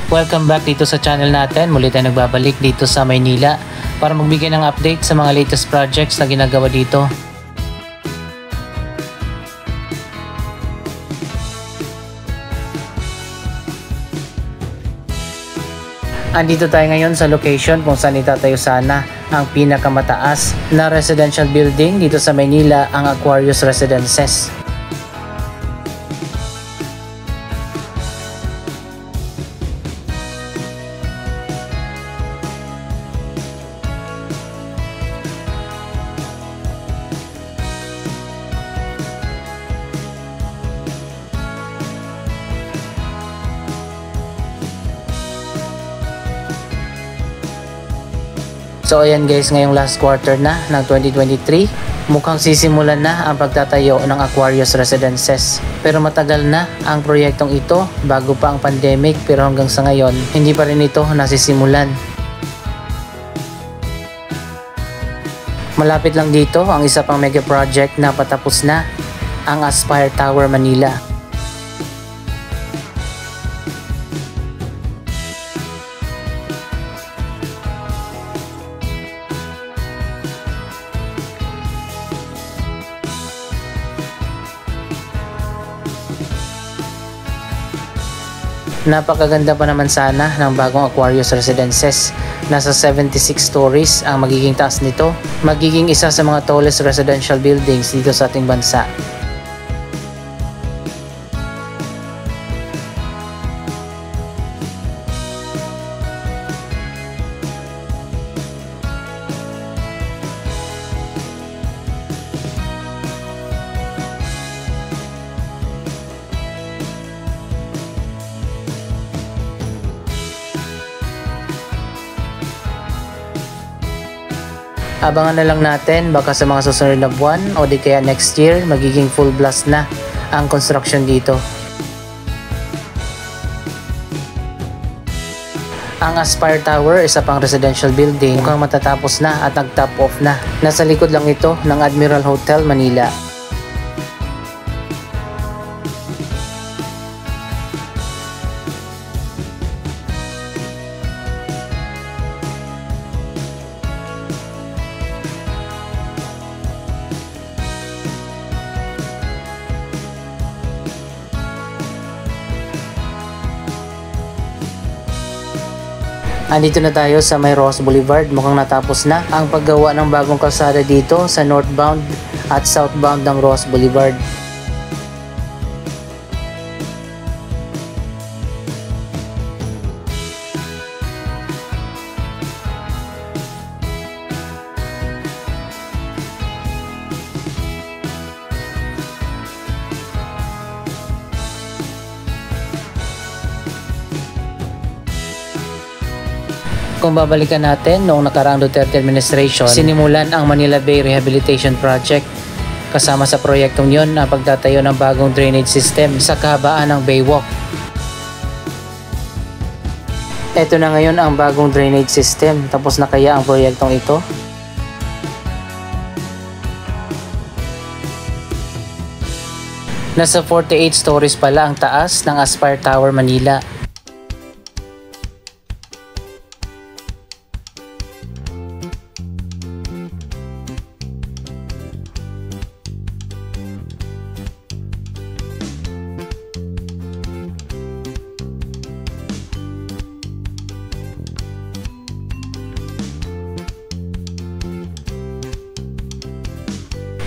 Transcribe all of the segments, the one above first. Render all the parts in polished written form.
Welcome back dito sa channel natin. Muli tayo nagbabalik dito sa Maynila para magbigay ng update sa mga latest projects na ginagawa dito. Andito tayo ngayon sa location kung saan itatayo sana ang pinakamataas na residential building dito sa Maynila, ang Aquarius Residences. So ayan guys, ngayong last quarter na ng 2023, mukhang sisimulan na ang pagtatayo ng Aquarius Residences. Pero matagal na ang proyektong ito bago pa ang pandemic, pero hanggang sa ngayon, hindi pa rin ito nasisimulan. Malapit lang dito ang isa pang mega project na patapos na, ang Aspire Tower Manila. Napakaganda pa naman sana ng bagong Aquarius Residences. Nasa 76 stories ang magiging taas nito. Magiging isa sa mga tallest residential buildings dito sa ating bansa. Abangan na lang natin, baka sa mga susunod na buwan o di kaya next year magiging full blast na ang construction dito. Ang Aspire Tower, isa pang residential building, mukhang matatapos na at nag-top off na. Nasa likod lang ito ng Admiral Hotel Manila. Andito na tayo sa may Ross Boulevard. Mukhang natapos na ang paggawa ng bagong kalsada dito sa northbound at southbound ng Ross Boulevard. Kung babalikan natin, noong nakaraang Duterte administration, sinimulan ang Manila Bay Rehabilitation Project. Kasama sa proyektong yon ang pagtatayo ng bagong drainage system sa kahabaan ng Baywalk. Ito na ngayon ang bagong drainage system. Tapos na kaya ang proyektong ito? Nasa 48 stories pala ang taas ng Aspire Tower Manila.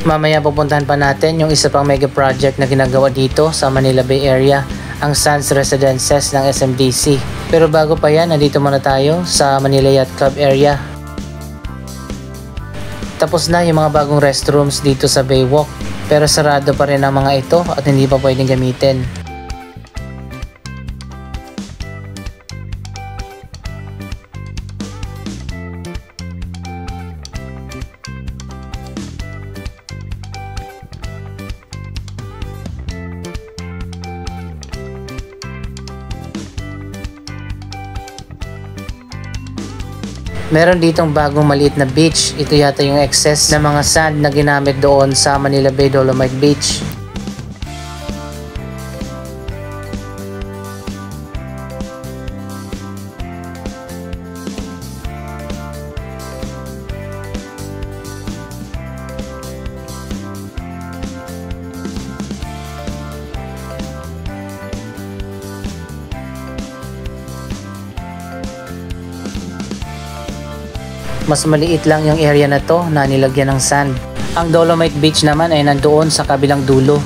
Mamaya pupuntahan pa natin yung isa pang mega project na ginagawa dito sa Manila Bay Area, ang Sands Residences ng SMDC. Pero bago pa yan, nandito muna tayo sa Manila Yacht Club area. Tapos na yung mga bagong restrooms dito sa Baywalk, pero sarado pa rin ang mga ito at hindi pa pwedeng gamitin. Meron ditong bagong maliit na beach. Ito yata yung excess na mga sand na ginamit doon sa Manila Bay Dolomite Beach. Mas maliit lang yung area na to na nilagyan ng sand. Ang Dolomite Beach naman ay nandoon sa kabilang dulo.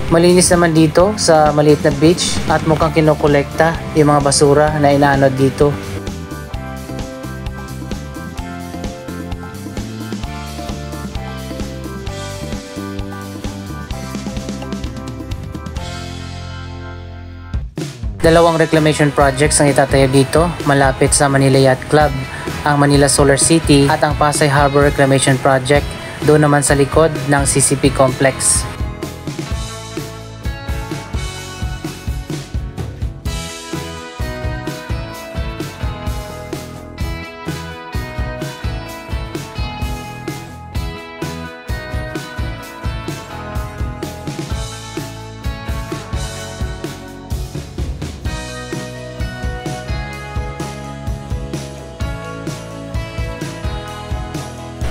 Malinis naman dito sa maliit na beach at mukhang kinokolekta yung mga basura na inaanod dito. Dalawang reclamation projects ang itatayo dito malapit sa Manila Yacht Club, ang Manila Solar City at ang Pasay Harbor Reclamation Project doon naman sa likod ng CCP Complex.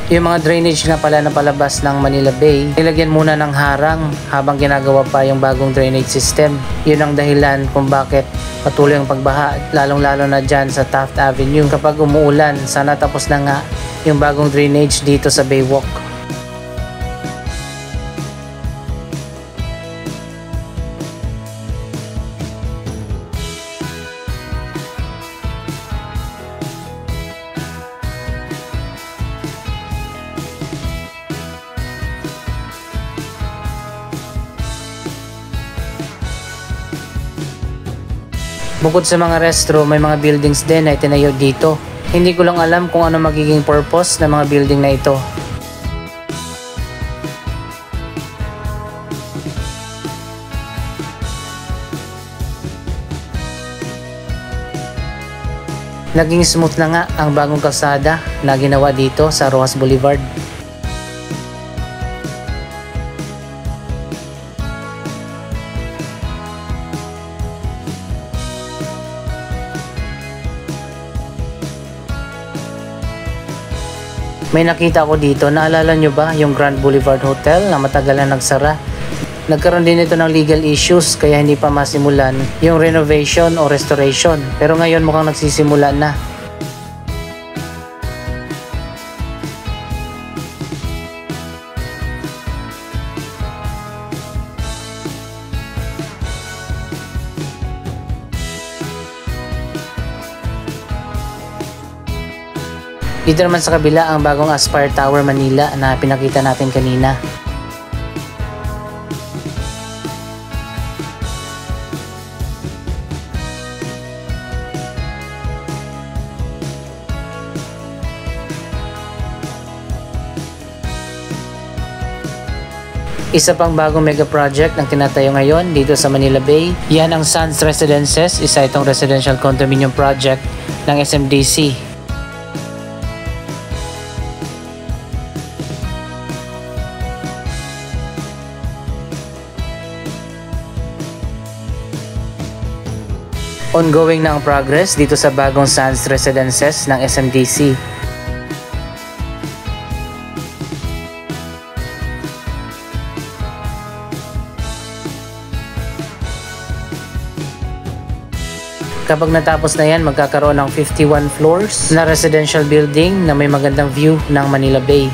Yung mga drainage na pala na palabas ng Manila Bay, nilagyan muna ng harang habang ginagawa pa yung bagong drainage system. Yun ang dahilan kung bakit patuloy ang pagbaha, lalong-lalo na dyan sa Taft Avenue. Kapag umuulan, sana tapos na nga yung bagong drainage dito sa Baywalk. Bukod sa mga restroom, may mga buildings din na itinayo dito. Hindi ko lang alam kung ano magiging purpose ng mga building na ito. Naging smooth na nga ang bagong kalsada na ginawa dito sa Rojas Boulevard. May nakita ko dito, naalala nyo ba yung Grand Boulevard Hotel na matagal na nagsara? Nagkaroon din ito ng legal issues kaya hindi pa masimulan yung renovation o restoration. Pero ngayon mukhang nagsisimula na. Dito naman sa kabila ang bagong Aspire Tower Manila na pinakita natin kanina. Isa pang bagong mega project ang tinatayo ngayon dito sa Manila Bay. Yan ang Sands Residences, isa itong residential condominium project ng SMDC. Ongoing na ang progress dito sa bagong Sands Residences ng SMDC. Kapag natapos na yan, magkakaroon ng 51 floors na residential building na may magandang view ng Manila Bay.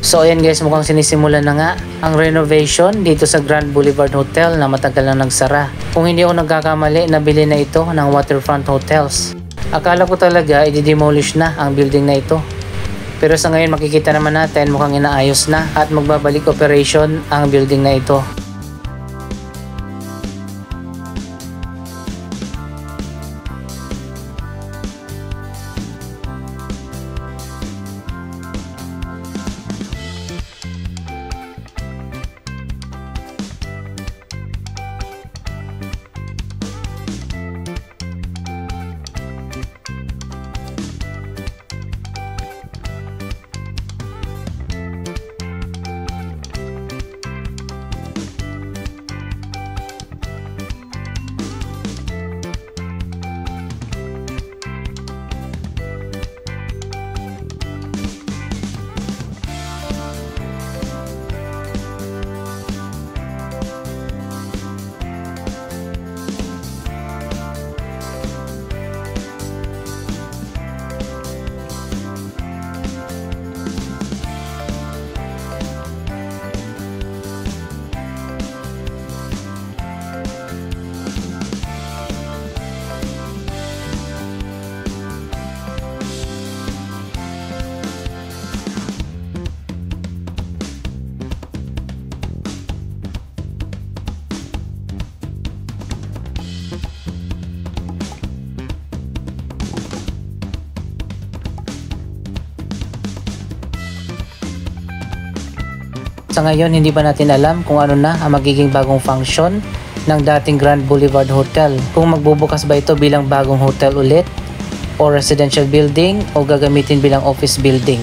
So ayan guys, mukhang sinisimulan na nga ang renovation dito sa Grand Boulevard Hotel na matagal na nagsara. Kung hindi ako nagkakamali, nabili na ito ng Waterfront Hotels. Akala ko talaga i-demolish na ang building na ito. Pero sa ngayon makikita naman natin mukhang inaayos na at magbabalik operation ang building na ito. Sa ngayon, hindi pa natin alam kung ano na ang magiging bagong function ng dating Grand Boulevard Hotel. Kung magbubukas ba ito bilang bagong hotel ulit, o residential building, o gagamitin bilang office building.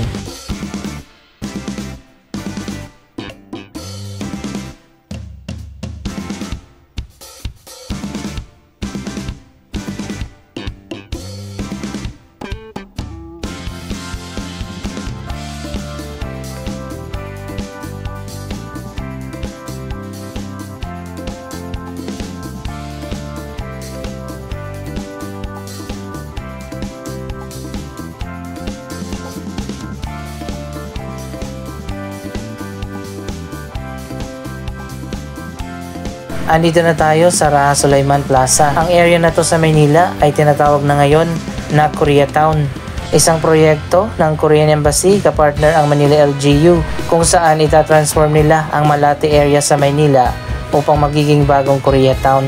Andito na tayo sa Raha Sulaiman Plaza. Ang area na to sa Maynila ay tinatawag na ngayon na Koreatown. Isang proyekto ng Korean Embassy kapartner ang Manila LGU kung saan itatransform nila ang Malate area sa Maynila upang magiging bagong Koreatown.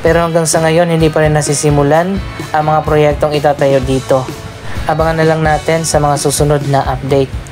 Pero hanggang sa ngayon hindi pa rin nasisimulan ang mga proyektong itatayo dito. Abangan na lang natin sa mga susunod na update.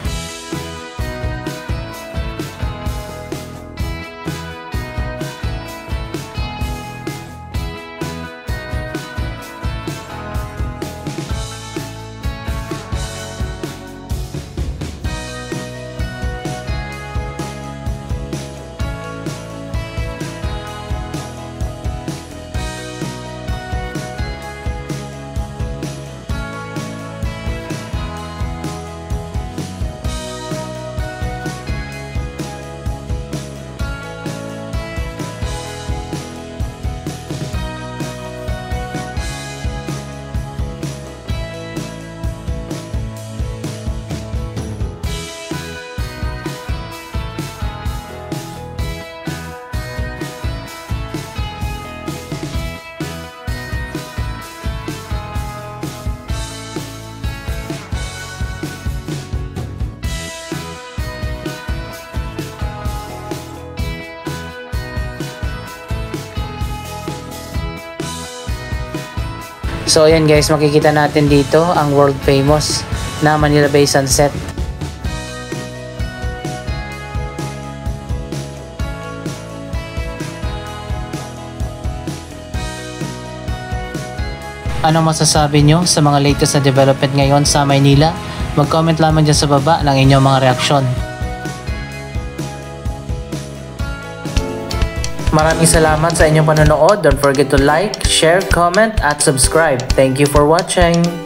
So ayan guys, makikita natin dito ang world famous na Manila Bay Sunset. Ano masasabi nyo sa mga latest na development ngayon sa Maynila? Mag-comment lamang dyan sa baba ng inyong mga reaksyon. Maraming salamat sa inyong panonood. Don't forget to like, share, comment, at subscribe. Thank you for watching!